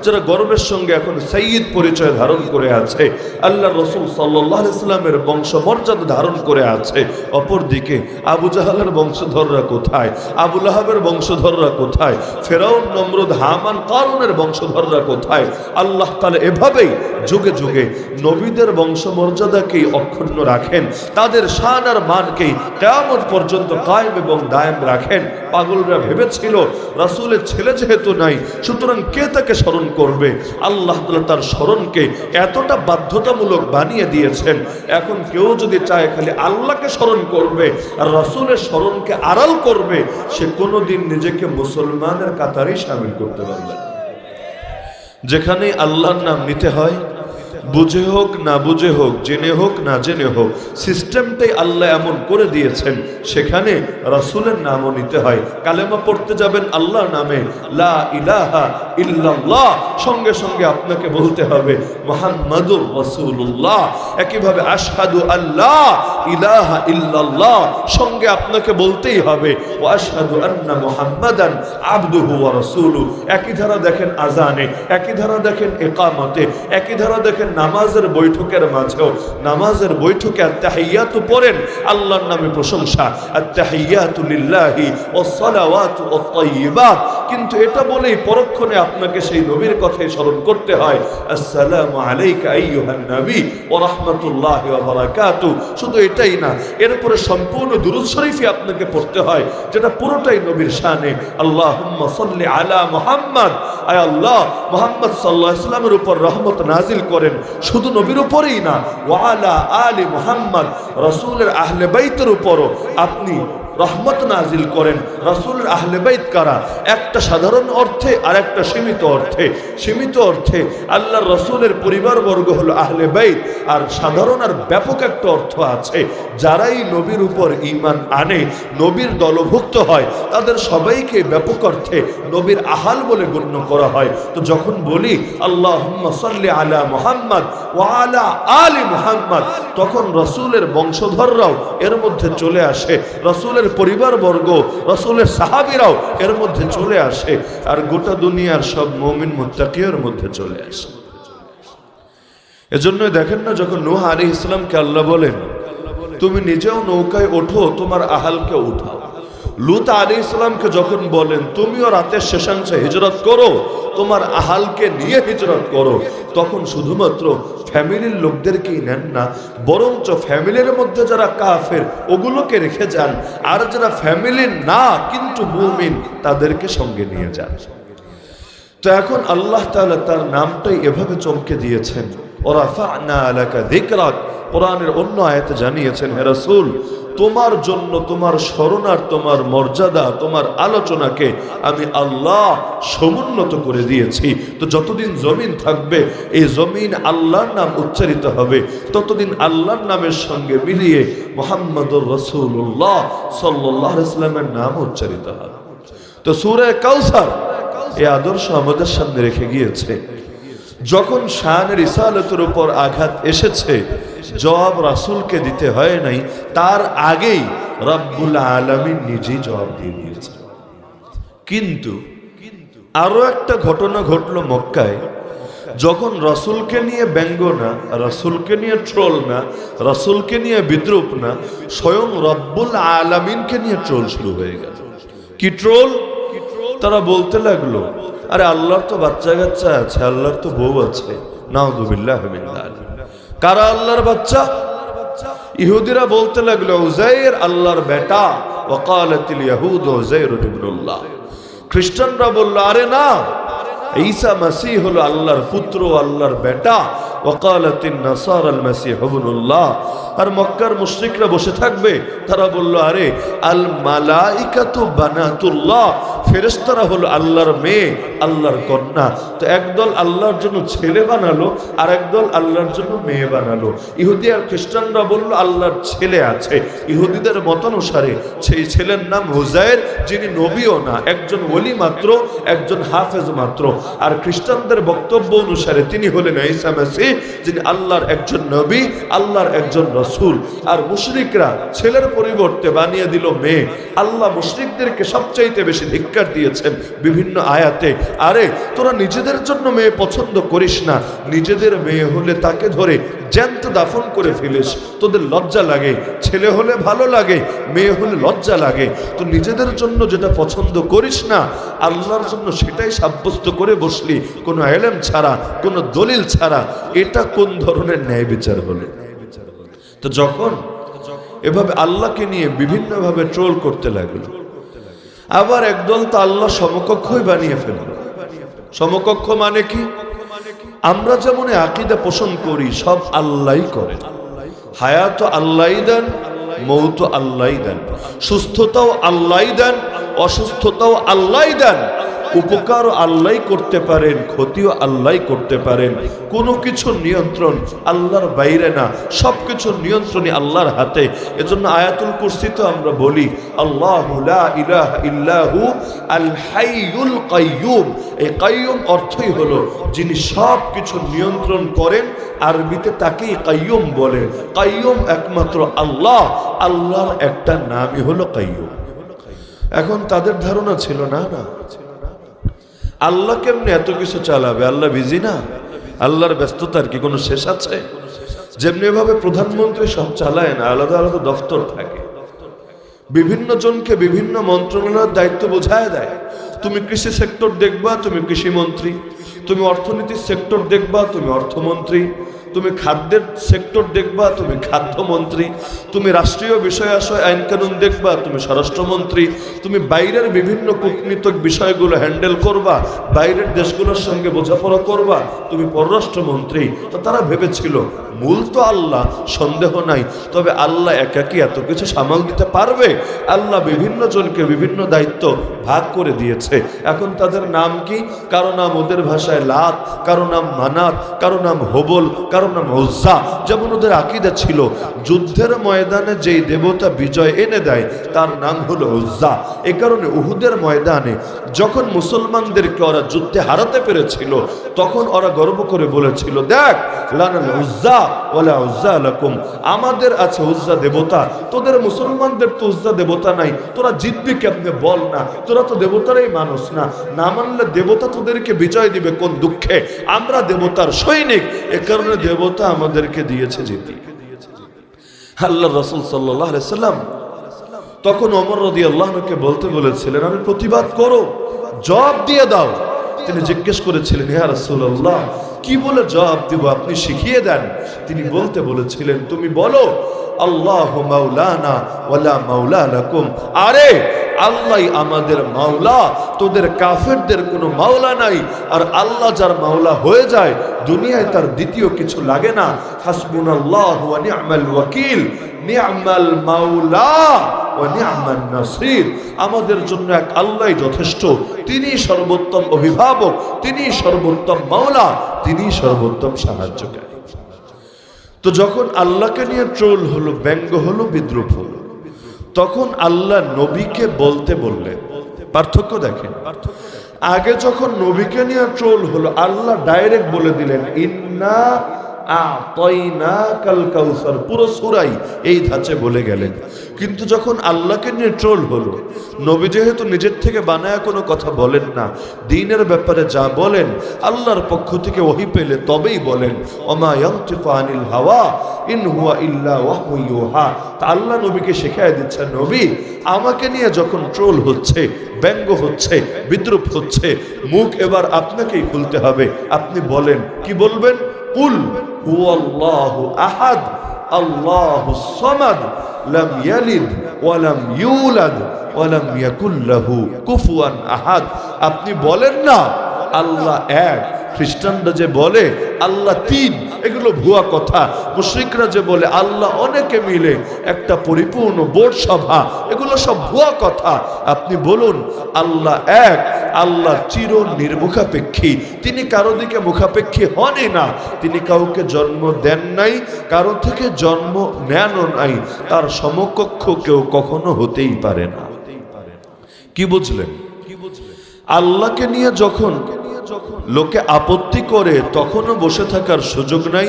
যারা গর্বের সঙ্গে এখন সাইয়্যিদ পরিচয় ধারণ করে আছে, আল্লাহর রাসূল সাল্লাল্লাহু আলাইহি সাল্লামের বংশমর্যাদা ধারণ করে আছে। অপরদিকে আবু জাহালের বংশধররা কোথায়, আবু লাহাবের বংশধররা কোথায়, ফেরাউন, নমরুদ, হামান, কারুনের বংশধররা কোথায়? আল্লাহ তাআলা এভাবেই যুগে যুগে নবীদের বংশমর্যাদাকেই অক্ষুণ্ণ রাখেন, তাদের শান আর মানকেই কিয়ামত পর্যন্ত কায়েম এবং দায়েম রাখেন। পাগলরা ভেবেছিল রাসূলের ছেলে যেহেতু নাই, সুতরাং কে তাকে স্মরণ করবে? আল্লাহ তাআলা তার স্মরণকে এতটা বাধ্যতামূলক বানিয়ে দিয়েছেন, এখন কেউ যদি চায় খালি আল্লাহকে স্মরণ করবে আর রাসূলের স্মরণকে আড়াল করবে, সে কোনোদিন নিজেকে মুসলমানের কাতারেই শামিল করতে পারবে না। যেখানে আল্লাহর নাম নিতে হয়, বুঝে হোক না বুঝে হোক, জেনে হোক না জেনে হোক, সিস্টেমটাই আল্লাহ এমন করে দিয়েছেন, সেখানে রাসূলের নামও নিতে হয়। কালেমা পড়তে যাবেন আল্লাহর নামে, লা ইলাহা ইল্লাল্লাহ, সঙ্গে সঙ্গে আপনাকে বলতে হবে মুহাম্মাদুর রাসূলুল্লাহ। একইভাবে আশহাদু আল্লা ইলাহা ইল্লাল্লাহ, সঙ্গে আপনাকে বলতেই হবে ওয়া আশহাদু আন্না মুহাম্মাদান আবদুহু ওয়া রাসূলুহু। একই ধারা দেখেন আযানে, একই ধারা দেখেন ইকামতে, একই ধারা দেখেন নামাজের বৈঠকের মাঝেও। নামাজের বৈঠকে আত-তাহিয়াতু পড়েন, আল্লাহর নামে প্রশংসা, আত-তাহিয়াতু লিল্লাহি ওয়াস সালাওয়াতু ওয়াত-তাইয়্যিবাত। কিন্তু এটা বলেই পরক্ষণে আপনাকে সেই নবীর কথাই স্মরণ করতে হয়, আসসালামু আলাইকা আইয়ুহান নবী ওয়া রাহমাতুল্লাহি ওয়া বারাকাতুহু। শুধু এটাই না, এরপরে সম্পূর্ণ দুরূদ শরীফই আপনাকে পড়তে হয়, যেটা পুরোটাই নবীর শানে। আল্লাহুম্মা সাল্লি আলা মুহাম্মদ, আয় আল্লাহ মুহাম্মদ সাল্লাল্লাহু আলাইহি ওয়াসাল্লামের উপর রহমত নাজিল করেন। শুধু নবীর উপরেই না, ওয়া আলা আলি মুহাম্মদ, রাসূলের আহলে বাইতের উপরও আপনি রহমত নাজিল করেন। রাসূলের আহলে বাইত কারা? একটা সাধারণ অর্থে আর একটা সীমিত অর্থে। সীমিত অর্থে আল্লাহর রাসূলের পরিবারবর্গ হলো আহলে বাইত, আর সাধারণ আর ব্যাপক একটা অর্থ আছে, যারাই নবীর উপর ঈমান আনে, নবীর দলভুক্ত হয়, তাদের সবাইকে ব্যাপক অর্থে নবীর আহাল বলে গণ্য করা হয়। তো যখন বলি আল্লাহুম্মা সাল্লি আলা মুহাম্মদ ওয়া আলা আলি মুহাম্মদ, তখন রাসূলের বংশধররাও এর মধ্যে চলে আসে, রাসূলের পরিবারবর্গ, রাসূলের সাহাবীরাও এর মধ্যে চলে আসে, আর গোটা দুনিয়ার সব মুমিন মুত্তাকির মধ্যে চলে আসে। এজন্য দেখেন না, যখন নূহ আলাইহিস সালামকে আল্লাহ বলেন তুমি নিজেও নৌকায় ওঠো, তোমার আহালকে উঠাও। লূত আলাইহিস সালামকে যখন বলেন তুমিও রাতের শেষাংশে হিজরত করো, তোমার আহালকে নিয়ে হিজরত করো, তখন শুধুমাত্র ফ্যামিলির লোকদেরকেই নেন না, বরঞ্চ ফ্যামিলির মধ্যে যারা কাফের ওগুলোকে রেখে যান, আর যারা ফ্যামিলির না কিন্তু মুমিন তাদেরকে সঙ্গে নিয়ে যান। তো এখন আল্লাহ তাআলা তার নামটাই এভাবে চমকে দিয়েছেন, ওয়ারাফা'না লাকা যিকরাক। কোরআনের অন্য আয়াতে জানিয়েছেন, হে রাসূল তোমার জন্য তোমার স্মরণ আর তোমার মর্যাদা, তোমার আলোচনাকে আমি আল্লাহ সমুন্নত করে দিয়েছি। তো যতদিন জমিন থাকবে এই জমিন আল্লাহর নাম উচ্চারিত হবে, ততদিন আল্লাহর নামের সঙ্গে মিলিয়ে মুহাম্মাদুর রাসূলুল্লাহ সাল্লাল্লাহু আলাইহি ওয়াসাল্লামের নাম উচ্চারিত হবে। তো সূরা কাউসার এই আদর্শ আমাদের সামনে রেখে গিয়েছে। যখন শানের রিসালাতের উপর আঘাত এসেছে, জবাব রাসূলকে দিতে হয় নাই, তার আগেই রব্বুল আলামিন নিজেই জবাব দিয়ে দিয়েছে। কিন্তু আরো একটা ঘটনা ঘটলো মক্কায়, যখন রাসূলকে নিয়ে ব্যঙ্গ না, রাসূলকে নিয়ে ট্রোল না, রাসূলকে নিয়ে বিদ্রূপ না, স্বয়ং রব্বুল আলামিনকে নিয়ে ট্রোল শুরু হয়ে গেল। কি ট্রোল? তারা বলতে লাগলো, আরে আল্লাহর তো বাচ্চা কাচ্চা আছে, আল্লাহর তো বউ আছে, নাউযুবিল্লাহি মিন যালিক। কারা আল্লাহর বাচ্চা? ইহুদিরা বলতে লাগলো উযাইর আল্লাহর বেটা, ওয়াকালাতিল ইয়াহুদ উযাইর ইবনুল্লাহ। খ্রিস্টানরা বলল আরে না, ঈসা মসিহ হলো আল্লাহর পুত্র, আল্লাহর বেটা। ওয়াকালাতিন নাসারা আল মসিহ ইবনুল্লাহ। আর মক্কার মুশরিকরা বসে থাকবে, তারা বলল আরে আল মালাইকাতু বানাতুল্লাহ, ফেরেশতারা হলো আল্লাহর মেয়ে, আল্লাহর কন্যা। তো একদল আল্লাহর জন্য ছেলে বানালো, আর একদল আল্লাহর জন্য মেয়ে বানালো। ইহুদি আর খ্রিস্টানরা বলল আল্লাহর ছেলে আছে। ইহুদিদের মতানুসারে সেই ছেলের নাম উযাইর, যিনি নবীও না, একজন ওলি মাত্র, একজন হাফেজ মাত্র। আর খ্রিস্টানদের বক্তব্য অনুসারে তিনি হলেন ঈসা মসিহ, যিনি আল্লাহর একজন নবী, আল্লাহর একজন রাসূল। আর মুশরিকরা ছেলের পরিবর্তে বানিয়ে দিল মেয়ে। আল্লাহ মুশরিকদেরকে সবচাইতে বেশি ধিক্কার দিয়েছেন বিভিন্ন আয়াতে। আরে তোরা নিজেদের জন্য মেয়ে পছন্দ করিস না, নিজেদের মেয়ে হলে তাকে ধরে জ্যান্ত দাফন করে ফেলিস, তোদের লজ্জা লাগে। ছেলে হলে ভালো লাগে, মেয়ে হলে লজ্জা লাগে। তো নিজেদের জন্য যেটা পছন্দ করিস না, আল্লাহর জন্য সেটাই সাব্যস্ত করে বসলি, কোনো ইলম ছাড়া, কোনো দলিল ছাড়া। এটা কোন ধরনের ন্যায় বিচার হলো? তো যখন এভাবে আল্লাহকে নিয়ে বিভিন্নভাবে ট্রোল করতে লাগলো, আবার একদল তো আল্লাহ সমকক্ষই বানিয়ে ফেলল। সমকক্ষ মানে কি? আমরা যেমন আকীদা পোষণ করি, সব আল্লাহই করেন। হায়াত আল্লাহই দেন, মৌত আল্লাহই দেন, সুস্থতাও আল্লাহই দেন, অসুস্থতাও আল্লাহই দেন, উপকারও আল্লাহই করতে পারেন, ক্ষতিও আল্লাহই করতে পারেন। কোনো কিছুর নিয়ন্ত্রণ আল্লাহর বাইরে না, সব কিছুর নিয়ন্ত্রণই আল্লাহর হাতে। এজন্য আয়াতুল কুরসিতে আমরা বলি আল্লাহু লা ইলাহা ইল্লাহু আল হাইয়ুল কাইয়্যুম। এই কাইয়্যুম অর্থই হলো যিনি সব কিছু নিয়ন্ত্রণ করেন। আরবিতে তাকেই কাইয়্যুম বলে। কাইয়্যুম একমাত্র আল্লাহ, আল্লাহর একটা নামই হলো কাইয়্যুম। এখন তাদের ধারণা ছিল না আল্লাহ কেমনে এত কিছু চালাবে, আল্লাহ বিজি না, আল্লাহর ব্যস্ততার কি কোনো শেষ আছে? যেমনি ভাবে প্রধানমন্ত্রী সব চালায় না, আলাদা আলাদা দফতর থাকে, বিভিন্ন জনকে বিভিন্ন মন্ত্রণালয়ের দায়িত্ব বোঝায় দেয়। তুমি কৃষি সেক্টর দেখবা, তুমি কৃষি মন্ত্রী। তুমি অর্থনীতির সেক্টর দেখবা, তুমি অর্থমন্ত্রী। তুমি খাদ্যের সেক্টর দেখবা, তুমি খাদ্যমন্ত্রী। তুমি রাষ্ট্রীয় বিষয় আশয় আইন কানুন দেখবা, তুমি স্বরাষ্ট্রমন্ত্রী। তুমি বাইরের বিভিন্ন কূটনীতিক বিষয়গুলো হ্যান্ডেল করবা, বাইরের দেশগুলোর সঙ্গে বোঝাপড়া করবা, তুমি পররাষ্ট্রমন্ত্রী। তো তারা ভেবেছিল মূল তো আল্লাহ, সন্দেহ নাই। তবে আল্লাহ একাকি এত কিছু সামাল দিতে পারবে? আল্লাহ বিভিন্ন জনকে বিভিন্ন দায়িত্ব ভাগ করে দিয়েছে। এখন তাদের নাম কি? কারো নাম ওদের ভাষায় লাত, কারো নাম মানাত, কারো নাম হবল, কারো নাম উজ্জা। যেমন ওদের আকীদা ছিল যুদ্ধের ময়দানে যেই দেবতা বিজয় এনে দেয় তার নাম হলো উজ্জা। এই কারণে উহুদের ময়দানে যখন মুসলমানদেরকে ওরা যুদ্ধে হারাতে পেরেছিল, তখন ওরা গর্ব করে বলেছিল, দেখ লানাল উজ্জা ওয়ালা উজ্জা লাকুম, আমাদের আছে উজ্জা দেবতা, তোদের মুসলমানদের তো উজ্জা দেবতা নাই, তোরা জিতবি কেমনে বল না, তোরা তো দেবতারাই মানুষ না, না মানলে দেবতা তোদেরকে বিজয় দিবে কোন দুঃখে? আমরা দেবতার সৈনিক, এ কারণে দেবতা আমাদেরকে দিয়েছে জিতি। আল্লাহ রাসূল সাল্লাল্লাহু আলাইহি সাল্লাম তখন ওমর রাদিয়াল্লাহু আনহুকে বলতে বলেছিলেন, আমি প্রতিবাদ করো, জবাব দিয়ে দাও। তিনি জিজ্ঞেস করেছিলেন, ইয়া রাসূলুল্লাহ কি বলে জবাব দিব, আপনি শিখিয়ে দেন। তিনি বলতে বলেছিলেন, তুমি বলো আল্লাহু মাওলানা ওয়ালা মাওলা লাকুম। আরে আল্লাহই আমাদের মাওলা, তোদের কাফেরদের কোনো মাওলা নাই। আর আল্লাহ যার মাওলা হয়ে যায়, দুনিয়ায় তার দ্বিতীয় কিছু লাগে না। হাসবুনাল্লাহু ওয়া নি'মাল ওয়াকিল, নি'মাল মাওলা ওয়া নি'মান নাসির। আমাদের জন্য এক আল্লাহই যথেষ্ট, তিনি সর্বোত্তম অভিভাবক, তিনি সর্বোত্তম মাওলা, তিনি সর্বোত্তম সাহায্যকারী। তো যখন আল্লাহকে নিয়ে ট্রোল হলো, ব্যঙ্গ হলো, বিদ্রুপ হলো, তখন আল্লাহ নবীকে বলতে বললেন। পার্থক্য দেখেন, আগে যখন নবীকে নিয়ে ট্রোল হলো, আল্লাহ ডাইরেক্ট বলে দিলেন ইন্না আ'তাইনাকাল কাউসার, পুরো সূরাই এই ধাঁচে বলে গেলেন। কিন্তু যখন আল্লাহকে নিয়ে ট্রোল হলো, নবী যেহেতু নিজের থেকে বানায়া কোনো কথা বলেন না, দ্বীনের ব্যাপারে যা বলেন আল্লাহর পক্ষ থেকে ওহী পেলে তবেই বলেন। ওমা ইয়ানতিকু আনিল হাওয়া ইন হুয়া ইল্লা ওয়াহয়ু ইউহা। তা আল্লাহ নবীকে শিখিয়ে দিচ্ছেন, নবী আমাকে নিয়ে যখন ট্রোল হচ্ছে, ব্যঙ্গ হচ্ছে, বিদ্রুপ হচ্ছে, মুখ এবার আপনাকেই খুলতে হবে। আপনি বলেন, কি বলবেন? কুল হুয়াল্লাহু আহাদ আল্লাহুস সামাদ লাম ইয়ালিদ ওয়া লাম ইউলাদ ওয়া লাম ইয়াকুল লাহু কুফুয়ান আহাদ। আপনি বলেন না আল্লাহ এক। খ্রিস্টানরা যে বলে আল্লাহ তিন, এগুলো ভুয়া কথা। মুশরিকরা যে বলে আল্লাহ অনেকে মিলে একটা পরিপূর্ণ বোর্ড সভা, এগুলো সব ভুয়া কথা। আপনি বলুন আল্লাহ এক, আল্লাহ চির নির্মুখাপেক্ষী, তিনি কারো দিকে মুখাপেক্ষী হনই না, তিনি কাউকে জন্ম দেন নাই, কারো থেকে জন্ম নেনও নাই, তার সমকক্ষ কেউ কখনো হতেই পারে না। কি বুঝলেন? আল্লাহকে নিয়ে যখন লোকে আপত্তি করে তখনও বসে থাকার সুযোগ নাই,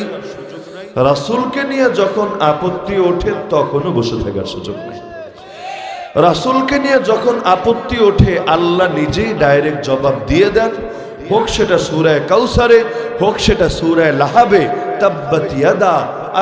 রাসূলকে নিয়ে যখন আপত্তি ওঠে তখনও বসে থাকার সুযোগ নাই। রাসূলকে নিয়ে যখন আপত্তি ওঠে আল্লাহ নিজেই ডাইরেক্ট জবাব দিয়ে দেন, হোক সেটা সূরা কাউসারে, হোক সেটা সূরা লাহাবে। তাব্বাত ইয়াদা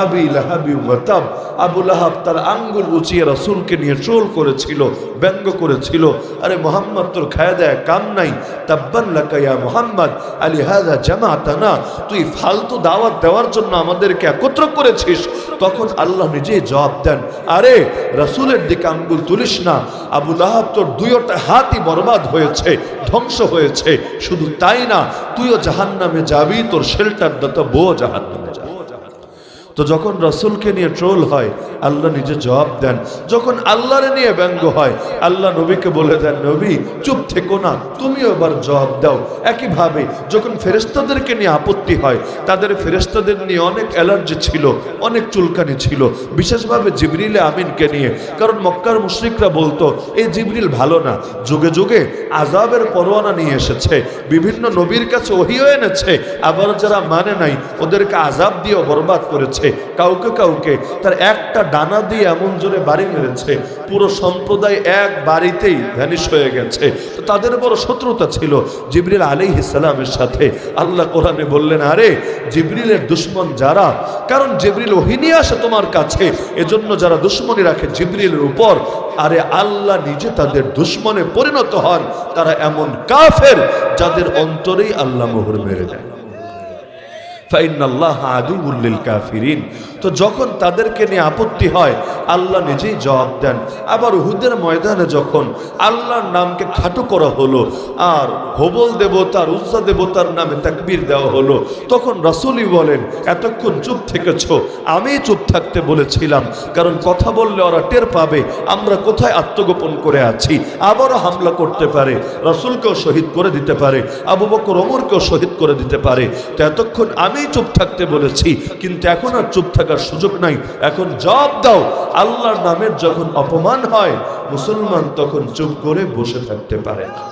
আবি লাহাবি ওয়া তাব। আবু লাহাব তার আঙ্গুল উঁচিয়ে রাসূলকে নিয়ে ট্রোল করেছিল, ব্যঙ্গ করেছিল। আরে মোহাম্মদ তোর খায়া দেয় কাম নাই, তাব্বান লাকা ইয়া মুহাম্মদ আলিহাযা জামাতানা, তুই ফালতু দাওয়াত দেওয়ার জন্য আমাদেরকে একত্র করেছিস। তখন আল্লাহ নিজেই জবাব দেন, আরে রাসূলের দিকে আঙ্গুল তুলিস না, আবু লাহাব তোর দুইটা হাতই বরবাদ হয়েছে, ধ্বংস হয়েছে। শুধু তাই না, তুইও জাহান্নামে যাবি, তোর শেল্টার দাতা বউ জাহান্নামে যাবে। তো যখন রাসূলকে নিয়ে ট্রোল হয় আল্লাহ নিজে জবাব দেন, যখন আল্লাহরে নিয়ে ব্যঙ্গ হয় আল্লাহ নবীকে বলে দেন, নবী চুপ থেকো না, তুমিও এবার জবাব দাও। একইভাবে যখন ফেরেশতাদেরকে নিয়ে আপত্তি হয়, তাদের ফেরেশতাদের নিয়ে অনেক অ্যালার্জি ছিল, অনেক চুলকানি ছিল, বিশেষভাবে জিবরিল আমিনকে নিয়ে। কারণ মক্কার মুশরিকরা বলতো এই জিবরিল ভালো না, যুগে যুগে আযাবের পরোয়ানা নিয়ে এসেছে, বিভিন্ন নবীর কাছে ওহীও এনেছে, আবার যারা মানে নাই ওদেরকে আযাব দিয়ে বরবাদ করেছে। কাউকে কাউকে তার একটা ডানা দিয়ে এমন জোরে বাড়ি মেরেছে, পুরো সম্প্রদায় এক বাড়িতেই ভ্যানিশ হয়ে গেছে। তো তাদের বড় শত্রুতা ছিল জিবরিল আলাইহিস সালামের সাথে। আল্লাহ কোরআনে বললেন, আরে জিবরিলের দুশমন যারা, কারণ জিবরিল ওহী নিয়ে আসে তোমার কাছে, এজন্য যারা দুশমনী রাখে জিবরিলের উপর, আরে আল্লাহ নিজে তাদের দুশমনে পরিণত হন। তারা এমন কাফের যাদের অন্তরেই আল্লাহ মোহর মেরে দেয়। ফাইনাল্লাহ আদুউল লিল কাফিরিন। তো যখন তাদেরকে নিয়ে আপত্তি হয় আল্লাহ নিজেই জবাব দেন। আবার উহুদের ময়দানে যখন আল্লাহর নামকে খাটো করা হলো আর হবল দেবতার উজ্জা দেবতার নামে তাকবীর দেওয়া হলো, তখন রাসূলই বলেন, এতক্ষণ চুপ থেকেছ, আমি চুপ থাকতে বলেছিলাম, কারণ কথা বললে ওরা টের পাবে আমরা কোথায় আত্মগোপন করে আছি, আবারও হামলা করতে পারে, রাসূলকেও শহীদ করে দিতে পারে, আবু বকর ওমরকেও শহীদ করে দিতে পারে। তো এতক্ষণ আমি চুপ থাকতে বলেছি, কিন্তু এখন আর চুপ থাকার সুযোগ নাই, এখন জবাব দাও। আল্লাহর নামের যখন অপমান হয় মুসলমান তখন চুপ করে বসে থাকতে পারে না।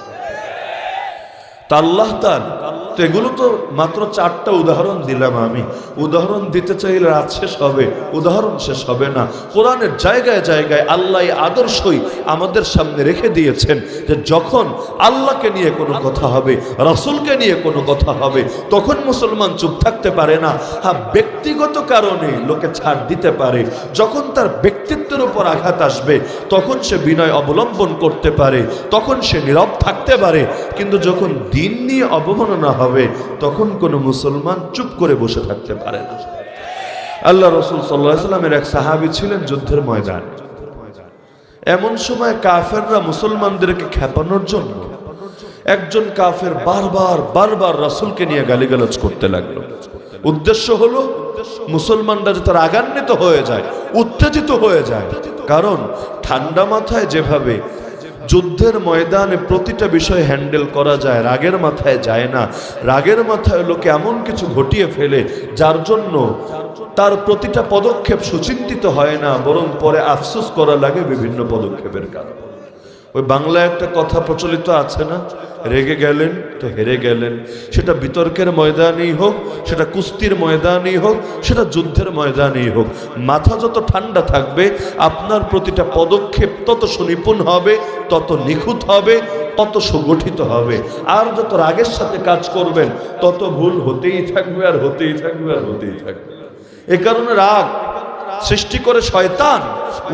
তা আল্লাহ তাআলা, তো এগুলো তো মাত্র 4টা উদাহরণ দিলাম আমি, উদাহরণ দিতে চাইলে রাত শেষ হবে, উদাহরণ শেষ হবে না। কোরআনের জায়গায় জায়গায় আল্লাহ আদর্শই আমাদের সামনে রেখে দিয়েছেন যে যখন আল্লাহকে নিয়ে কোনো কথা হবে, রাসূলকে নিয়ে কোনো কথা হবে, তখন মুসলমান চুপ থাকতে পারে না। হ্যাঁ, ব্যক্তিগত কারণে লোকে ছাড় দিতে পারে, যখন তার ব্যক্তিত্বের উপর আঘাত আসবে তখন সে বিনয় অবলম্বন করতে পারে, তখন সে নীরব থাকতে পারে। কিন্তু যখন দিন নিয়ে অবমাননা হবে তখন কোনো মুসলমান চুপ করে বসে থাকতে পারে না। আল্লাহ রাসূল সাল্লাল্লাহু আলাইহি ওয়াসাল্লামের এক সাহাবী ছিলেন যুদ্ধের ময়দানে। এমন সময় কাফেররা মুসলমানদেরকে খেপানোর জন্য একজন কাফের বারবার রাসূলকে নিয়ে গালিগালাজ করতে লাগলো। উদ্দেশ্য হলো মুসলমানরা যাতে রাগান্বিত হয়ে যায়, উত্তেজিত হয়ে যায়। কারণ ঠান্ডা মাথায় যেভাবে যুদ্ধের ময়দানে প্রতিটা বিষয় হ্যান্ডেল করা যায়, রাগের মাথায় যায় না। রাগের মাথায় লোকে এমন কিছু ঘটিয়ে ফেলে যার জন্য তার প্রতিটা পদক্ষেপ সুচিন্তিত হয় না, বরং পরে আফসোস করা লাগে বিভিন্ন পদক্ষেপের কারণে। ওই বাংলায় একটা কথা প্রচলিত আছে না, রেগে গেলেন তো হেরে গেলেন। সেটা বিতর্কের ময়দানেই হোক, সেটা কুস্তির ময়দানেই হোক, সেটা যুদ্ধের ময়দানেই হোক, মাথা যত ঠান্ডা থাকবে আপনার প্রতিটা পদক্ষেপ তত সুনিপুণ হবে, তত নিখুঁত হবে, তত সুগঠিত হবে। আর যত রাগের সাথে কাজ করবেন তত ভুল হতেই থাকবে আর হতেই থাকবে আর হতেই থাকবে। এ কারণে রাগ সৃষ্টি করে শয়তান,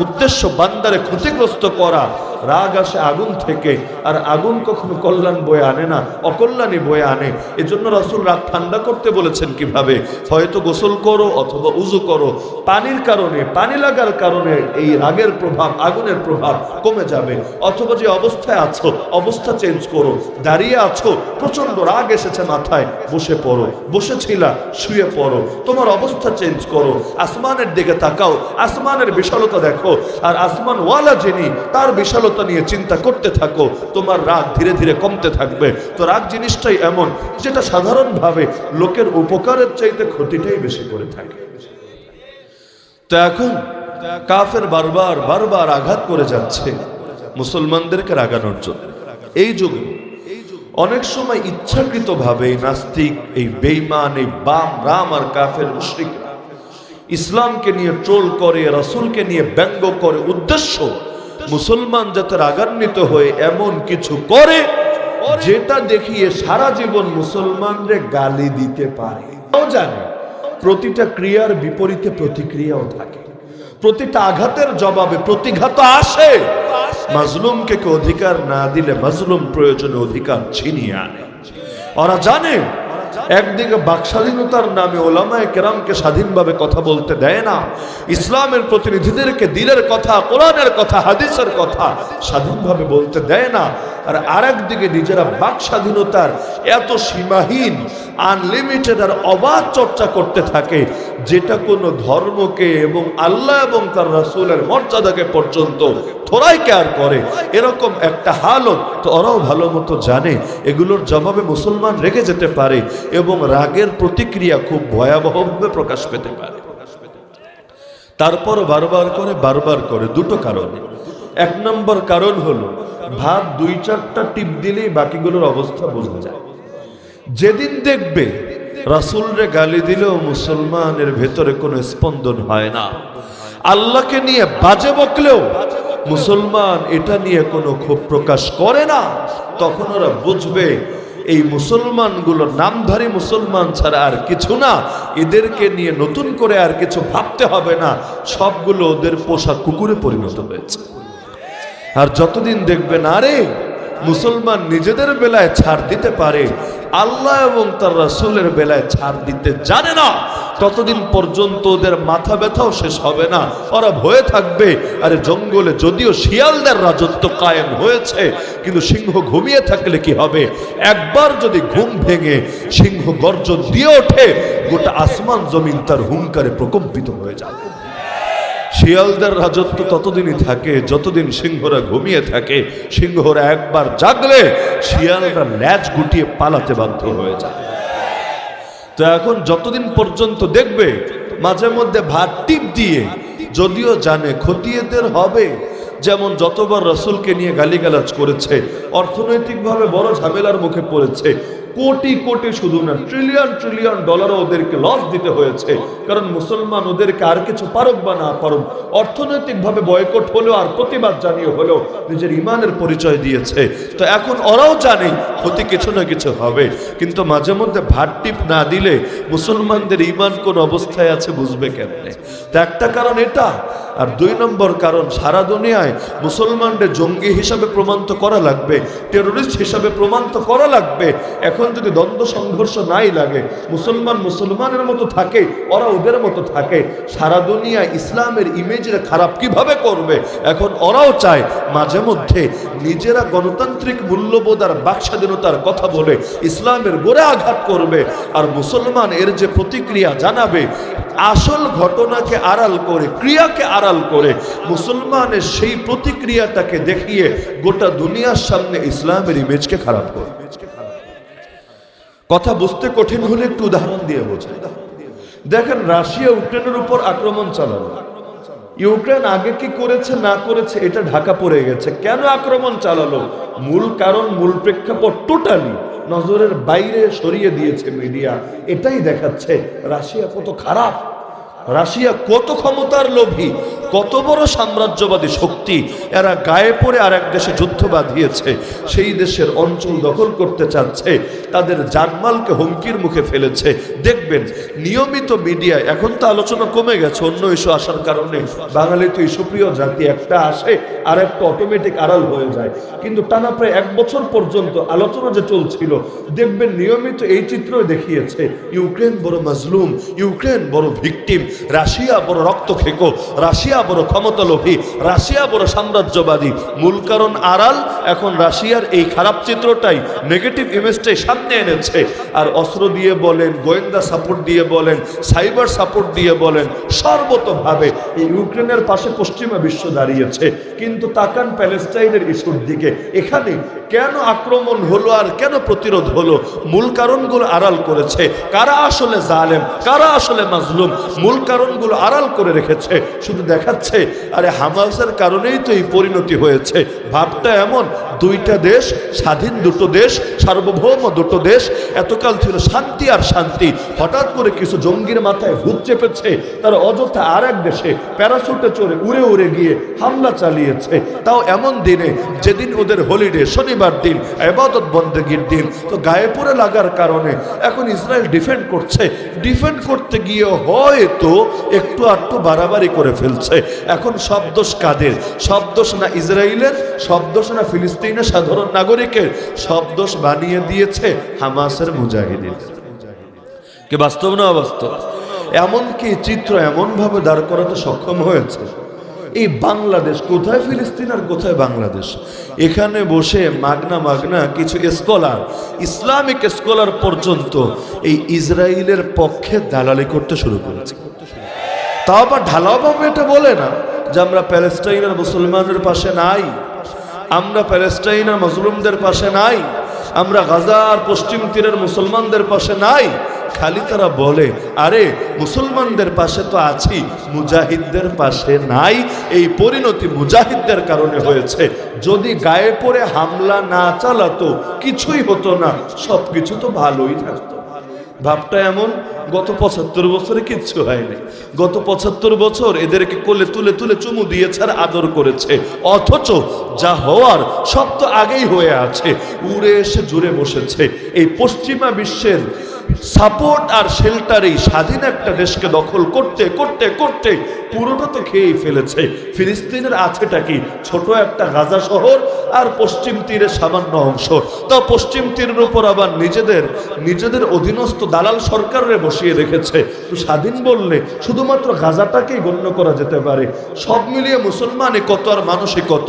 উদ্দেশ্য বান্দারে ক্ষতিগ্রস্ত করা। রাগ আসে আগুন থেকে, আর আগুন কখনো কল্যাণ বয়ে আনে না, অকল্যাণী বয়ে আনে। এজন্য রাসূল রাগ ঠান্ডা করতে বলেছেন কিভাবে, হয়তো গোসল করো অথবা উযু করো, পানির কারণে, পানি লাগার কারণে এই রাগের প্রভাব, আগুনের প্রভাব কমে যাবে। অথবা যে অবস্থায় আছো অবস্থা চেঞ্জ করো, দাঁড়িয়ে আছো প্রচন্ড রাগ এসেছে মাথায়, বসে পড়ো, বসেছিলা শুয়ে পড়ো, তোমার অবস্থা চেঞ্জ করো, আসমানের দিকে তাকাও, আসমানের বিশালতা দেখো, আর আসমান ওয়ালা যিনি তার বিশালতা নিয়ে চিন্তা করতে থাকো, তোমার রাগ ধীরে ধীরে কমতে থাকবে। তো রাগ জিনিসটাই এমন যেটা সাধারণভাবে লোকের উপকারের চাইতে ক্ষতিটাই বেশি করে থাকে। তো এখন কাফের বারবার আঘাত করে যাচ্ছে মুসলমানদেরকে রাগানোর জন্য। এই যুগে অনেক সময় ইচ্ছাকৃতভাবে নাস্তিক, এই বেঈমান, এই বাম রাম আর কাফের মুশরিকরা ইসলামকে নিয়ে ট্রোল করে, রাসূলকে নিয়ে ব্যঙ্গ করে, উদ্দেশ্য মুসলমান যাতে রাগান্বিত হয়ে এমন কিছু করে যেটা দেখিয়ে সারা জীবন মুসলমানরে গালি দিতে পারে। জানে প্রতিটা ক্রিয়ার বিপরীতে প্রতিক্রিয়াও থাকে, প্রতিটা আঘাতের জবাবে প্রতিঘাত আসে। মাজলুমকে কেউ অধিকার না দিলে মাজলুম প্রয়োজনে অধিকার ছিনিয়ে আনে। ওরা জানে একদিকে বাকস্বাধীনতার নামে ওলামায়ে কেরামকে স্বাধীনভাবে কথা বলতে দেয় না, ইসলামের প্রতিনিধিদেরকে দিনের কথা, কোরআনের কথা, হাদিসের কথা স্বাধীনভাবে বলতে দেয় না। আর আরেকদিকে নিজেরা বাক স্বাধীনতার এত সীমাহীন, আনলিমিটেড আর অবাধ চর্চা করতে থাকে, যেটা কোনো ধর্মকে এবং আল্লাহ এবং তার রাসূলের মর্যাদাকে পর্যন্ত থোড়াই কেয়ার করে। এরকম একটা হালত তো ওরাও ভালো মতো জানে, এগুলোর জবাবে মুসলমান রেগে যেতে পারে এবং রাগের প্রতিক্রিয়া খুব ভয়াবহভাবে প্রকাশ পেতে পারে। তারপর বারবার করে দুটো কারণে। এক নম্বর কারণ হলো ভাত 2-4টা টিপ দিলেই বাকিগুলোর অবস্থা বোঝা যায়। যেদিন দেখবে রাসূলরে গালি দিলেও মুসলমানের ভেতরে কোনো স্পন্দন হয় না, আল্লাহকে নিয়ে বাজে বকলেও মুসলমান এটা নিয়ে কোনো ক্ষোভ প্রকাশ করে না, তখন ওরা বুঝবে এই মুসলমানগুলো নামধারী মুসলমান ছাড়া আর কিছু না, এদেরকে নিয়ে নতুন করে আর কিছু ভাবতে হবে না, সবগুলো ওদের পোষা কুকুরে পরিণত হয়েছে। আর যতদিন দেখবে না রে মুসলমান নিজেদের বেলায় ছাড় দিতে পারে, আল্লাহ এবং তার রাসূলের বেলায় ছাড় দিতে জানে না, ততদিন পর্যন্ত ওদের মাথা ব্যথাও শেষ হবে না। ওরা ভয়ে থাকবে, আরে জঙ্গলে যদিও শিয়ালদের রাজত্ব কায়েম হয়েছে, কিন্তু সিংহ ঘুমিয়ে থাকলে কি হবে? একবার যদি ঘুম ভেঙে সিংহ গর্জন দিয়ে ওঠে, গোটা আসমান জমিন তার হুঙ্কারে প্রকম্পিত হয়ে যাবে। শিয়ালদের রাজত্ব ততদিনই থাকে যতদিন সিংহরা ঘুমিয়ে থাকে। সিংহরা একবার জাগলে শিয়ালরা ল্যাজ গুটিয়ে পালাতে বাধ্য হয়ে যায়। তো এখন যতদিন পর্যন্ত দেখবে মাঝে মধ্যে ভাত টিপ দিয়ে, যদিও জানে ক্ষতি এদের হবে, যেমন যতবার রাসূলকে নিয়ে গালিগালাজ করেছে, অর্থনৈতিকভাবে বড় ঝামেলার মুখে পড়েছে, কোটি কোটি শুধু না ট্রিলিয়ন ট্রিলিয়ন ডলারও ওদেরকে লস দিতে হয়েছে, কারণ মুসলমান ওদেরকে আর কিছু পারুক বা না পারুক অর্থনৈতিকভাবে বয়কট হলেও আর প্রতিবাদ জানিয়ে হলেও নিজের ইমানের পরিচয় দিয়েছে। তো এখন ওরাও জানে ক্ষতি কিছু না কিছু হবে, কিন্তু মাঝে মধ্যে ভাত টিপ না দিলে মুসলমানদের ইমান কোন অবস্থায় আছে বুঝবে কেমনে? তো একটা কারণ এটা। আর 2 নম্বর কারণ, সারা দুনিয়ায় মুসলমানদের জঙ্গি হিসাবে প্রমাণিত করা লাগবে, টেরোরিস্ট হিসাবে প্রমাণিত করা লাগবে। এখন যদি দ্বন্দ্ব সংঘর্ষ নাই লাগে, মুসলমান মুসলমানের মতো থাকে, ওরা ওদের মতো থাকে, সারা দুনিয়া ইসলামের ইমেজের খারাপ কিভাবে করবে? এখন ওরাও চায় মাঝে মধ্যে নিজেরা গণতান্ত্রিক মূল্যবোধ আর বাক স্বাধীনতার কথা বলে ইসলামের গোড়ে আঘাত করবে, আর মুসলমান এর যে প্রতিক্রিয়া জানাবে, আসল ঘটনাকে আড়াল করে, ক্রিয়াকে আড়াল করে মুসলমানের সেই প্রতিক্রিয়াটাকে দেখিয়ে গোটা দুনিয়ার সামনে ইসলামের ইমেজকে খারাপ করে। কথা বুঝতে কঠিন হলে একটু উদাহরণ দিয়ে বোঝাই। দেখেন, রাশিয়া ইউক্রেনের উপর আক্রমণ চালালো। ইউক্রেন আগে কি করেছে না করেছে এটা ঢাকা পড়ে গেছে। কেন আক্রমণ চালালো? মূল কারণ, মূল প্রেক্ষাপট টোটালি নজরের বাইরে সরিয়ে দিয়েছে মিডিয়া। এটাই দেখাচ্ছে রাশিয়া কত খারাপ, রাশিয়া কত ক্ষমতার লোভী, কত বড় সাম্রাজ্যবাদী শক্তি। এরা গায়ে পড়ে আর এক দেশে যুদ্ধ বাঁধিয়েছে, সেই দেশের অঞ্চল দখল করতে চাচ্ছে, তাদের জানমালকে হুমকির মুখে ফেলেছে। দেখবেন নিয়মিত মিডিয়ায়, এখন তো আলোচনা কমে গেছে অন্য ইস্যু আসার কারণে, বাঙালি তো ইস্যুপ্রিয় জাতি, একটা আসে আর একটা অটোমেটিক আড়াল হয়ে যায়, কিন্তু টানা প্রায় 1 বছর পর্যন্ত আলোচনা যে চলছিল, দেখবেন নিয়মিত এই চিত্র দেখিয়েছে ইউক্রেন বড় মাজলুম, ইউক্রেন বড় ভিকটিম, রাশিয়া বড় রক্তখেকো, রাশিয়া বড় ক্ষমতালোভী, রাশিয়া বড় সাম্রাজ্যবাদী। মূল কারণ আড়াল। এখন রাশিয়ার এই খারাপ চিত্রটাই, নেগেটিভ ইমেজটাই সামনে এনেছে। আর অস্ত্র দিয়ে বলেন, গোয়েন্দা সাপোর্ট দিয়ে বলেন, সাইবার সাপোর্ট দিয়ে বলেন, সর্বতভাবে এই ইউক্রেনের পাশে পশ্চিমা বিশ্ব দাঁড়িয়েছে। কিন্তু তাকান প্যালেস্টাইনের ইস্যুর দিকে, এখানে কেন আক্রমণ হলো আর কেন প্রতিরোধ হলো? মূল কারণগুলো আড়াল করেছে। কারা আসলে জালেম, কারা আসলে মাজলুম, মূল কারণগুলো আড়াল করে রেখেছে। শুধু দেখা দেখাচ্ছে আরে হামাসের কারণেই তো এই পরিণতি হয়েছে। ভাবটা এমন, দুইটা দেশ, স্বাধীন দুটো দেশ, সার্বভৌম দুটো দেশ, এতকাল ছিল শান্তি আর শান্তি, হঠাৎ করে কিছু জঙ্গির মাথায় ভূত চেপেছে, তারা অযথা আর এক দেশে প্যারাশুটে চড়ে উড়ে উড়ে গিয়ে হামলা চালিয়েছে, তাও এমন দিনে যেদিন ওদের হলিডে, শনিবার দিন, ইবাদত বন্দেগীর দিন। তো গায়ে পড়ে লাগার কারণে এখন ইসরায়েল ডিফেন্ড করছে, ডিফেন্ড করতে গিয়ে হয়তো একটু আধটু বাড়াবাড়ি করে ফেলছে। এখন সব দোষ কাদের? সব দোষ না ইসরায়েলের, সব দোষ না ফিলিস্তিনের সাধারণ নাগরিকের, সব দোষ বানিয়ে দিয়েছে হামাসের মুজাহিদিন। কি বাস্তব না অবাস্তব? এমনকি চিত্র এমন ভাবে দাঁড় করাতে সক্ষম হয়েছে, এই বাংলাদেশ কোথায় ফিলিস্তিন আর কোথায় বাংলাদেশ, এখানে বসে মাগনা মাগনা কিছু স্কলার, ইসলামিক স্কলার পর্যন্ত এই ইসরায়েলের পক্ষে দালালি করতে শুরু করেছে। তাও আবার ঢালাওভাবে এটা বলে না যে আমরা প্যালেস্টাইনের মুসলমানের পাশে নাই, আমরা প্যালেস্টাইনের মজলুমদের পাশে নাই, আমরা গাজার পশ্চিম তীরের মুসলমানদের পাশে নাই। খালি তারা বলে আরে মুসলমানদের পাশে তো আছি, মুজাহিদদের পাশে নাই। এই পরিণতি মুজাহিদদের কারণে হয়েছে। যদি গায়ে পড়ে হামলা না চালাতো কিছুই হতো না, সবকিছু তো ভালোই থাকতো। ভাবটা এমন, গত ৭৫ বছরে কিচ্ছু হয়নি। গত ৭৫ বছর এদেরকে কোলে তুলে তুলে চুমু দিয়েছে আর আদর করেছে, অথচ যা হওয়ার সব তো আগেই হয়ে আছে। উড়ে এসে জুড়ে বসেছে এই পশ্চিমা বিশ্বের সাপোর্ট আর শেল্টারেই স্বাধীন একটা দেশকে দখল করতে করতে করতে পুরোটা তো খেয়েই ফেলেছে। ফিলিস্তিনের আছেটা কি? ছোট একটা গাজা শহর আর পশ্চিম তীরের সামান্য অংশ। তা পশ্চিম তীরের উপর আবার নিজেদের অধীনস্থ দালাল সরকারে বসিয়ে রেখেছে। তো স্বাধীন বললে শুধুমাত্র গাজাটাকেই গণ্য করা যেতে পারে। সব মিলিয়ে মুসলমানে কত আর মানুষই কত,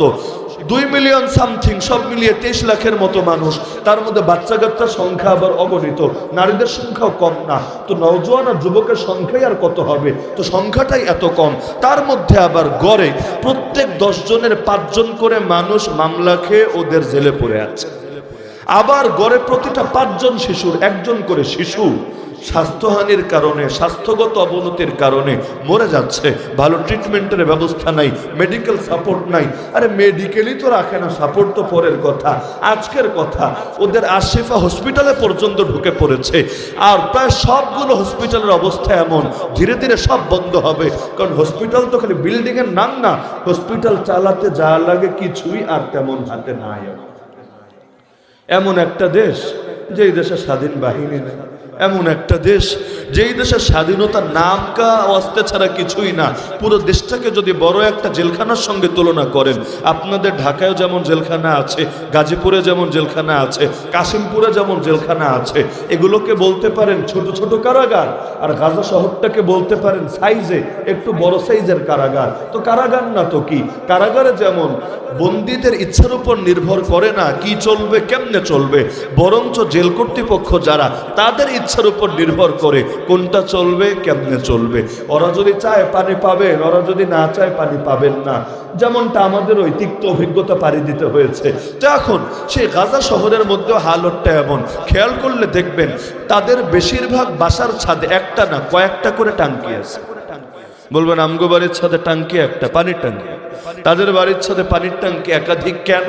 2 মিলিয়ন সামথিং, সব মিলিয়ে 23 লাখের মতো মানুষ। তার মধ্যে বাচ্চা কাচ্চার সংখ্যা আবার অগণিত, নারীদের সংখ্যাও কম না। তো নওজোয়ান আর যুবকের সংখ্যাই আর কত হবে? তো সংখ্যাটাই এত কম। তার মধ্যে আবার গড়ে প্রত্যেক 10 জনের 5 জন করে মানুষ মামলা খেয়ে ওদের জেলে পড়ে আছে। আবার গড়ে প্রতিটা 5 জন শিশুর 1 জন করে শিশু স্বাস্থ্যহানির কারণে, স্বাস্থ্যগত অবনতির কারণে মরে যাচ্ছে। ভালো ট্রিটমেন্টের ব্যবস্থা নাই, মেডিকেল সাপোর্ট নাই। আরে মেডিকেলই তো রাখে না, সাপোর্ট তো পরের কথা। আজকের কথা, ওদের আশিফা হসপিটালে পর্যন্ত ঢুকে পড়েছে। আর প্রায় সবগুলো হসপিটালের অবস্থা এমন, ধীরে ধীরে সব বন্ধ হবে। কারণ হসপিটাল তো খালি বিল্ডিংয়ের নাম না, হসপিটাল চালাতে যা লাগে কিছুই আর তেমন হাতে নাই। এমন একটা দেশ যেই দেশে স্বাধীন বাহিনী নেই, এমন একটা দেশ যেই দেশের স্বাধীনতার নাম কা অস্তে ছাড়া কিছুই না। পুরো দেশটাকে যদি বড় একটা জেলখানার সঙ্গে তুলনা করেন, আপনাদের ঢাকায় যেমন জেলখানা আছে, গাজীপুরে যেমন জেলখানা আছে, কাশিমপুরে যেমন জেলখানা আছে, এগুলোকে বলতে পারেন ছোট ছোট কারাগার। আর গাজা শহরটাকে বলতে পারেন সাইজে একটু বড় সাইজের কারাগার। তো কারাগার না তো কি? কারাগারে যেমন বন্দীদের ইচ্ছার উপর নির্ভর করে না কি চলবে কেমনে চলবে, বরঞ্চ জেল কর্তৃপক্ষ যারা, তাদের ইচ্ছার উপর নির্ভর করে কোনটা চলবে কেমনে চলবে। ওরা যদি চায় পানি পাবেন, ওরা যদি না চায় পানি পাবেন না। যেমনটা আমাদের ওই তিক্ত অভিজ্ঞতা পাড়ি দিতে হয়েছে। তো এখন সেই গাজা শহরের মধ্যেও হালতটা এমন, খেয়াল করলে দেখবেন তাদের বেশিরভাগ বাসার ছাদে একটা না কয়েকটা করে টাঙ্কি আছে। বলবেন আমগো বাড়ির ছাদে টাঙ্কি একটা, পানির টাঙ্কি। তাদের বাড়ির ছাদে পানির টাঙ্কি একাধিক। কেন?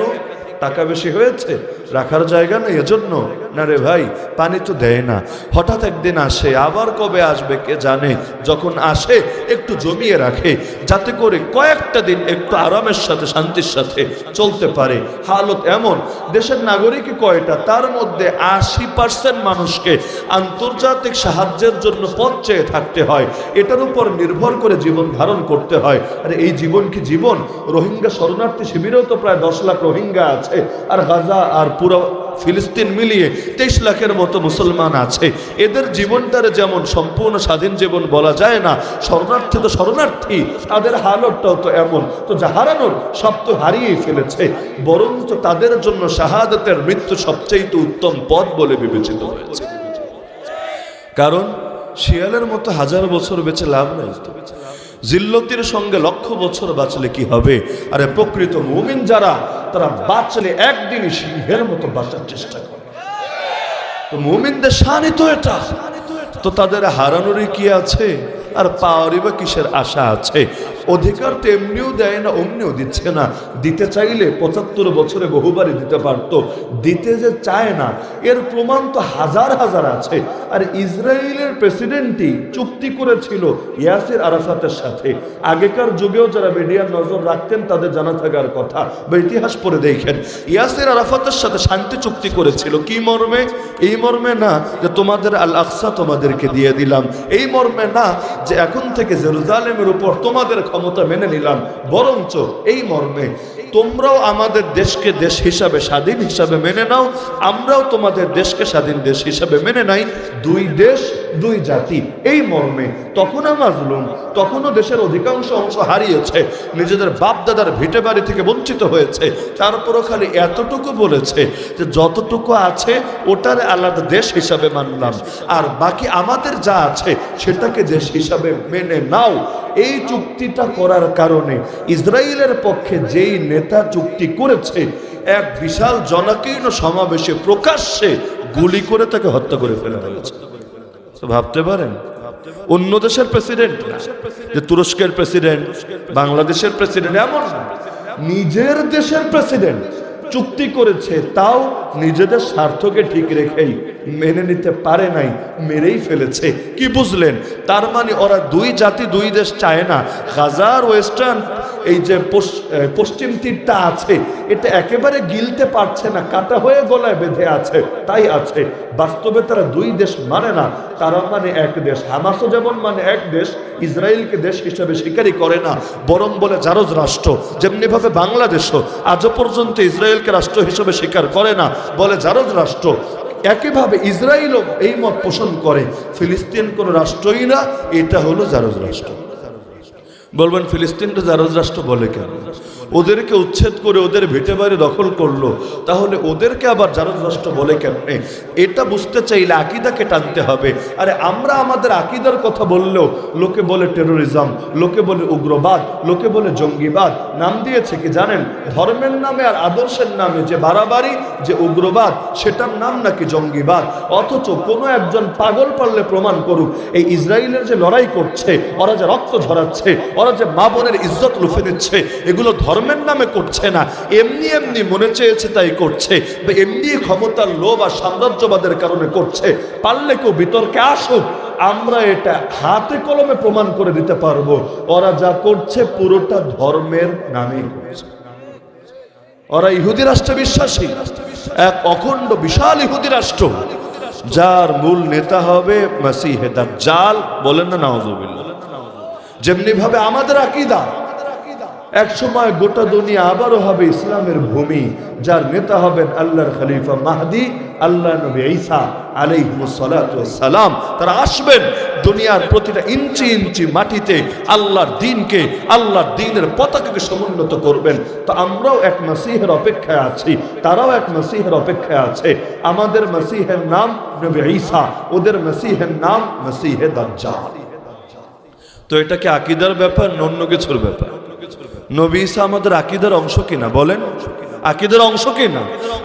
টাকা বেশি হয়েছে, রাখার জায়গা নেই এজন্য? না রে ভাই, পানি তো দেয় না। হঠাৎ একদিন আসে, আবার কবে আসবে কে জানে। যখন আসে একটু জমিয়ে রাখে যাতে করে কয়েকটা দিন একটু আরামের সাথে শান্তির সাথে চলতে পারে। হালত এমন, দেশের নাগরিক কয়টা, তার মধ্যে 80% মানুষকে আন্তর্জাতিক সাহায্যের জন্য পথ চেয়ে থাকতে হয়। এটার উপর নির্ভর করে জীবন ধারণ করতে হয়। আর এই জীবন কি জীবন? রোহিঙ্গা শরণার্থী শিবিরেও তো প্রায় 10 লাখ রোহিঙ্গা আছে, আর গাজা আর পুরো ফিলিস্তিন মিলিয়ে 23 লাখের মতো মুসলমান আছে। এদের জীবনটারে যেমন সম্পূর্ণ স্বাধীন জীবন বলা যায় না, শরণার্থী তো শরণার্থী, তাদের হালতটাও তো এমন। তো যা হারানোর সব তো হারিয়েই ফেলেছে, বরঞ্চ তাদের জন্য শাহাদাতের মৃত্যু সবচেয়ে উত্তম পথ বলে বিবেচিত হয়েছে। কারণ শিয়ালের মতো 1000 বছর বেঁচে লাভ নাই। জিল্লতির সঙ্গে 1,00,000 বছর বাঁচলে কি হবে? আরে প্রকৃত মুমিন যারা, তারা বাঁচলে একদিনই সিংহের মতো বাঁচার চেষ্টা করে। তো মুমিনদের শানই তো এটা। তো তাদের হারানোরই কি আছে, আর পাওয়ারই বা কিসের আশা আছে? অধিকার তো এমনিও দেয় না, অমনিও দিচ্ছে না। দিতে চাইলে ৭৫ বছরে বহুবারই দিতে পারত, দিতে যে চায় না এর প্রমাণ তো হাজার হাজার আছে। আর ইসরায়েলের প্রেসিডেন্টই চুক্তি করেছিল ইয়াসির আরাফাতের সাথে। আগেকার যুগেও যারা মিডিয়ার নজর রাখতেন তাদের জানা থাকার কথা, বা ইতিহাস পড়ে দেখেন, ইয়াসির আরাফাতের সাথে শান্তি চুক্তি করেছিল। কি মর্মে? এই মর্মে না যে তোমাদের আল আকসা তোমাদেরকে দিয়ে দিলাম, এই মর্মে না যে এখন থেকে জেরুজালেমের উপর তোমাদের ক্ষমতা মেনে নিলাম, বরঞ্চ এই মর্মে তোমরাও আমাদের দেশকে দেশ হিসাবে স্বাধীন হিসাবে মেনে নাও, আমরাও তোমাদের দেশকে স্বাধীন দেশ হিসাবে মেনে নাই, দুই দেশ দুই জাতি, এই মর্মে। তখনও মাজলুম, তখনও দেশের অধিকাংশ অংশ হারিয়েছে, নিজেদের বাপ দাদার ভিটে বাড়ি থেকে বঞ্চিত হয়েছে, তারপরও খালি এতটুকু বলেছে যে যতটুকু আছে ওটার আলাদা দেশ হিসাবে মানলাম, আর বাকি আমাদের যা আছে সেটাকে দেশ হিসাবে মেনে নাও। এই চুক্তিটা করার কারণে ইসরায়েলের পক্ষে যেই নেতা চুক্তি করেছে, এক বিশাল জনাকীর্ণ সমাবেশে প্রকাশ্যে গুলি করে তাকে হত্যা করে ফেলা হয়েছে। ভাবতে পারেন, অন্য দেশের প্রেসিডেন্ট না, যে তুরস্কের প্রেসিডেন্ট, বাংলাদেশের প্রেসিডেন্ট, এমন না, নিজের দেশের প্রেসিডেন্ট চুক্তি করেছে, তাও নিজেদের স্বার্থকে ঠিক রেখেই মেনে নিতে পারে নাই, মেরেই ফেলেছে। কি বুঝলেন? তার মানে ওরা দুই জাতি দুই দেশ চায় না। গাজার ওয়েস্টার্ন এই যে পশ্চিম তীরটা আছে, এটা একেবারে গিলতে পারছে না, কাটা হয়ে গলায় বেঁধে আছে, তাই আছে। বাস্তবে তারা দুই দেশ মানে না, তারা মানে এক দেশ। হামাসও যেমন মানে এক দেশ, ইসরায়েলকে দেশ হিসাবে স্বীকারই করে না, বরং বলে জারজ রাষ্ট্র। যেমনিভাবে বাংলাদেশও আজও পর্যন্ত ইসরায়েলকে রাষ্ট্র হিসেবে স্বীকার করে না, বলে জারজ রাষ্ট্র। একইভাবে ইসরায়েলও এই মত পোষণ করে, ফিলিস্তিন কোনো রাষ্ট্রই না, এটা হলো জারজ রাষ্ট্র। বলবেন ফিলিস্তিনটা জারজ রাষ্ট্র বলে কেন? ওদেরকে উচ্ছেদ করে ওদের ভিটে বাড়ি দখল করলো, তাহলে ওদেরকে আবার জারজ রাষ্ট্র বলে কেমনে? এটা বুঝতে চাইলে আকীদাকে টানতে হবে। আরে আমরা আমাদের আকীদার কথা বললেও লোকে বলে টেরোরিজম, লোকে বলে উগ্রবাদ, লোকে বলে জঙ্গিবাদ। নাম দিয়েছে কি জানেন? ধর্মের নামে আর আদর্শের নামে যে বাড়াবাড়ি, যে উগ্রবাদ, সেটার নাম নাকি জঙ্গিবাদ। অথচ কোনো একজন পাগল পারলে প্রমাণ করুক, এই ইসরায়েলের যে লড়াই করছে, ওরা যে রক্ত ঝরাচ্ছে, ওরা যে মা বোনের ইজ্জত লুফে নিচ্ছে, এগুলো ধর্মের নামে করছে না, এমনি এমনি মনে চেয়েছে তাই করছে, বা এমনি ক্ষমতার লোভ আর সাম্রাজ্যবাদের কারণে করছে। পারলে কেউ বিতর্কে আসুক, আমরা এটা হাতে কলমে প্রমাণ করে দিতে পারবো, ওরা যা করছে পুরোটা ধর্মের নামেই করছে। ওরা ইহুদি রাষ্ট্রে বিশ্বাসী, এক অখণ্ড বিশাল ইহুদি রাষ্ট্র, যার মূল নেতা হবে মসিহে দাজ্জাল। বলেন না নাউজুবিল্লাহ। যেমনি ভাবে আমাদের আকীদা, এক সময় গোটা দুনিয়া আবারও হবে ইসলামের ভূমি, যার নেতা হবেন আল্লাহর খলিফা মাহদি, আল্লাহ নবী ঈসা আলাইহিস সালাতু ওয়াস সালাম। তারা আসবেন, দুনিয়ার প্রতিটা ইঞ্চি ইঞ্চি মাটিতে আল্লাহর দ্বীনকে, আল্লাহর দ্বীনের পতাকাকে সমুন্নত করবেন। তো আমরাও এক মসিহের অপেক্ষায় আছি, তারাও এক মসিহের অপেক্ষায় আছে। আমাদের মসিহের নাম নবী ঈসা, ওদের মসিহের নাম মসিহে দাজ্জাল। তো এটা কি আকীদার ব্যাপার না অন্য কিছুর ব্যাপার? নবী ঈসা আমাদের আকীদার অংশ কিনা? বলেন, আকীদার অংশ কিনা?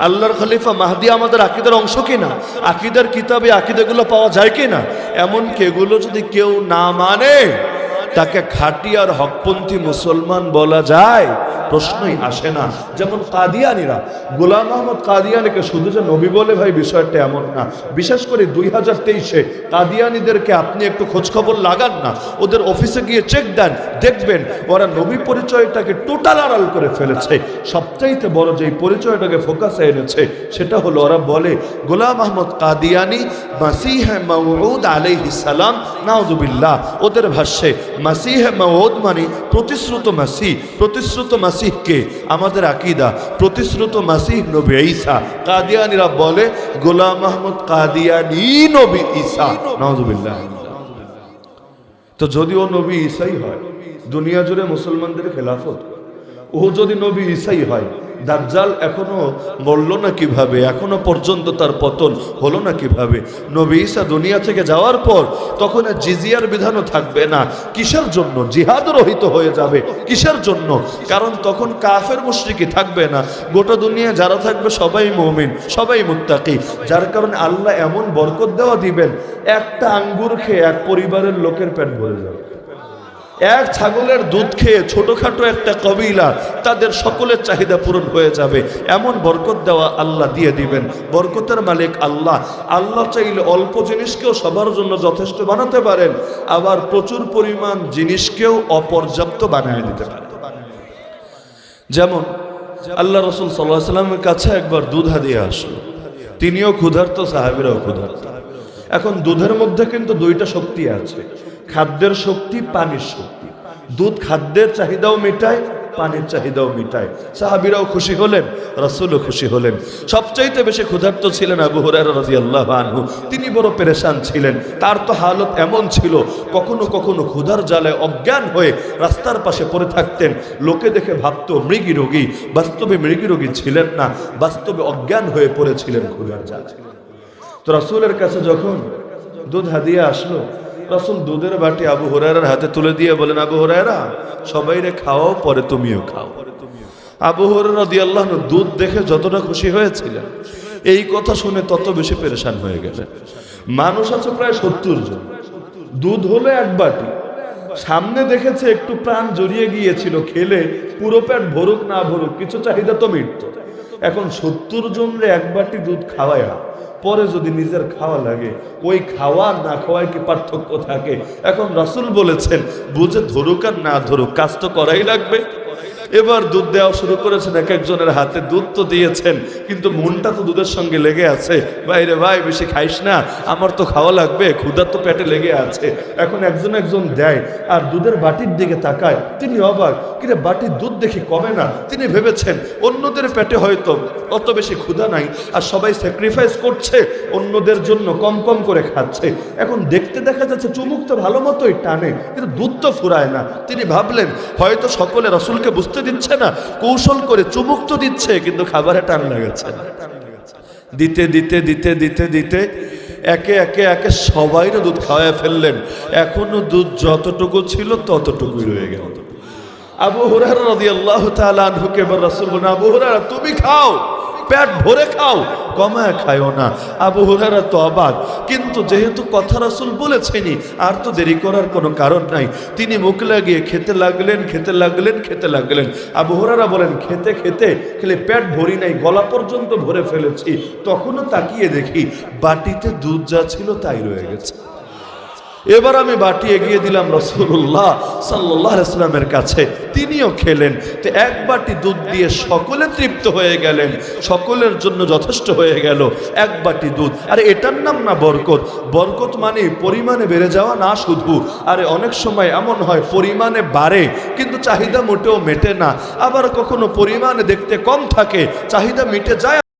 আল্লাহর খলিফা মাহদি আমাদের আকীদার অংশ কিনা? আকীদার কিতাবে আকীদাগুলো পাওয়া যায় কিনা? এমনকি এগুলো যদি কেউ না মানে, তাকে খাঁটি আর হকপন্থী মুসলমান বলা যায়? প্রশ্নই আসে না। যেমন কাদিয়ানিরা, গোলাম আহমদ কাদিয়ানিকে শুধু যে নবী বলে ভাই বিষয়টা এমন না। বিশেষ করে 2023-এ কাদিয়ানিদেরকে আপনি একটু খোঁজখবর লাগান না, ওদের অফিসে গিয়ে চেক দেন, দেখবেন ওরা নবী পরিচয়টাকে টোটাল আড়াল করে ফেলেছে। সবচাইতে বড় যেই পরিচয়টাকে ফোকাসে এনেছে সেটা হলো, ওরা বলে গোলাম আহমদ কাদিয়ানি মাসিহে মাউউদ আলাইহিস সালাম, নাউযুবিল্লাহ। ওদের ভাষ্যে মাসিহে মাউউদ মানে প্রতিশ্রুত মাসিহ। প্রতিশ্রুত মাসিহকে আমাদের আকীদা, প্রতিশ্রুত মাসিহ নবী ঈসা। কাদিয়ানীরা বলে গোলাম আহমদ কাদিয়ানী নবী ঈসা, নাউযুবিল্লাহ। তো যদি ও নবী ঈসাই হয়, দুনিয়া জুড়ে মুসলমানদের খেলাফত, ও যদি নবী ঈসাই হয়, দাজ্জাল এখনো মরল না কিভাবে? এখনো পর্যন্ত তার পতন হলো না কিভাবে? নবী ঈসা দুনিয়া থেকে যাওয়ার পর তখন জিজিয়ার বিধানও থাকবে না। কিসের জন্য? জিহাদ রহিত হয়ে যাবে। কিসের জন্য? কারণ তখন কাফের মুশরিকি থাকবে না, গোটা দুনিয়া যারা থাকবে সবাই মুমিন, সবাই মুত্তাকি। যার কারণে আল্লাহ এমন বরকত দেওয়া দিবেন, একটা আঙ্গুর খেয়ে এক পরিবারের লোকের পেট ভরে যাবে। এক ছাগলের দুধ খেয়ে ছোটখাটো একটা কবিলা তাদের সকলের চাহিদা পূরণ হয়ে যাবে, এমন বরকত দেওয়া আল্লাহ দিয়ে দিবেন। বরকতের মালিক আল্লাহ। আল্লাহ চাইলে অল্প জিনিসকেও সবার জন্য যথেষ্ট বানাতে পারেন, আবার প্রচুর পরিমাণ জিনিসকেও অপর্যাপ্ত বানিয়ে দিতে পারেন। যেমন আল্লাহ রসুল সাল্লাল্লাহু আলাইহি ওয়াসাল্লামের কাছে একবার দুধ হাদিয়া আসলো। তিনিও ক্ষুধার্ত, সাহাবীরাও ক্ষুধার্ত। এখন দুধের মধ্যে কিন্তু দুইটা শক্তি আছে, খাদ্যের শক্তি, পানির শক্তি। দুধ খাদ্যের চাহিদাও মেটায়, পানির চাহিদাও মেটায়। সাহাবীরাও খুশি হলেন, রাসূলও খুশি হলেন। সবচাইতে বেশি ক্ষুধার্ত ছিলেন আবু হুরায়রা রাদিয়াল্লাহু আনহু। তিনি বড় পেরেশান ছিলেন। তার তো হালত এমন ছিল, কখনো কখনো ক্ষুধার জ্বালায় অজ্ঞান হয়ে রাস্তার পাশে পড়ে থাকতেন। লোকে দেখে ভাবতো মৃগী রোগী, বাস্তবে মৃগী রোগী ছিলেন না, বাস্তবে অজ্ঞান হয়ে পড়েছিলেন ক্ষুধার জ্বালায়। তো রাসূলের কাছে যখন দুধ হাদিয়া আসলো, রাসূল দুধের বাটি আবু হুরায়রার হাতে তুলে দিয়ে বলেন, আবু হুরায়রা, সবাইরে খাওয়াও, পরে তুমিও খাও। আবু হুরায়রা রাদিয়াল্লাহু আনহু দুধ দেখে যতটা খুশি হয়েছিলেন, এই কথা শুনে তত বেশি পেরেশান হয়ে গেলেন। মানুষ আছে প্রায় 70 জন, দুধ হলো এক বাটি। সামনে দেখেছে একটু প্রাণ জড়িয়ে গিয়েছিল, খেলে পুরো পেট ভরুক না ভরুক কিছু চাহিদা তো মিটত। এখন 70 জনরে এক বাটি দুধ খাওয়ায়া পরে যদি নিজের খাওয়া লাগে, ওই খাওয়া না খাওয়ায় কি পার্থক্য থাকে? এখন রাসূল বলেছেন, বুঝে ধরুক আর না ধরুক, কাজ তো করাই লাগবে। এবার দুধ দেওয়া শুরু করেছেন, এক একজনের হাতে দুধ তো দিয়েছেন, কিন্তু মনটা তো দুধের সঙ্গে লেগে আছে। ভাইরে ভাই, বেশি খাইস না, আমার তো খাওয়া লাগবে, ক্ষুধা তো পেটে লেগে আছে। এখন একজন একজন দেয়, আর দুধের বাটির দিকে তাকায়। তিনি অবাক, কিরে বাটির দুধ দেখি কমে না। তিনি ভেবেছেন অন্যদের পেটে হয়তো অত বেশি ক্ষুধা নাই, আর সবাই স্যাক্রিফাইস করছে, অন্যদের জন্য কম কম করে খাচ্ছে। এখন দেখতে দেখা যাচ্ছে চুমুক তো ভালো মতোই টানে, কিন্তু দুধ তো ফুরায় না। তিনি ভাবলেন হয়তো সকলে রাসূলকে বুঝতে দিচ্ছে না, কৌশল করে চুমুক তো দিচ্ছে, কিন্তু খাবারে টান লাগাচ্ছে না। দিতে দিতে দিতে দিতে দিতে একে একে একে সবাইরও দুধ খাওয়ায় ফেললেন। এখনো দুধ যতটুকু ছিল ততটুকুই রয়ে গেল। আবু হুরায়রা রাদিয়াল্লাহু তাআলা আনহুকে এবার রাসূল বলেন, আবু হুরায়রা তুমি খাও, পেট ভরে খাও, কমায় খায়ও না। আবু হুরায়রা তো অবাক, কিন্তু যেহেতু কথা রাসূল বলেছেনই, আর তো দেরি করার কোনো কারণ নাই। তিনি মুখ লাগিয়ে খেতে লাগলেন, খেতে লাগলেন, খেতে লাগলেন। আবু হুরায়রা বলেন, খেতে খেতে খেলে পেট ভরি নাই, গলা পর্যন্ত ভরে ফেলেছি। তখনও তাকিয়ে দেখি বাটিতে দুধ যা ছিল তাই রয়ে গেছে। এবার আমি বাটি এগিয়ে দিলাম রাসূলুল্লাহ সাল্লাল্লাহু আলাইহি ওয়াসাল্লামের কাছে, তিনিও খেলেন। তো এক বাটি দুধ দিয়ে সকলে তৃপ্ত হয়ে গেলেন, সকলের জন্য যথেষ্ট হয়ে গেল এক বাটি দুধ। আরে এটার নাম না বরকত? বরকত মানে পরিমাণে বেড়ে যাওয়া না শুধু, আরে অনেক সময় এমন হয় পরিমাণে বাড়ে কিন্তু চাহিদা মোটেও মেটে না, আবার কখনো পরিমাণে দেখতে কম থাকে, চাহিদা মিটে যায়।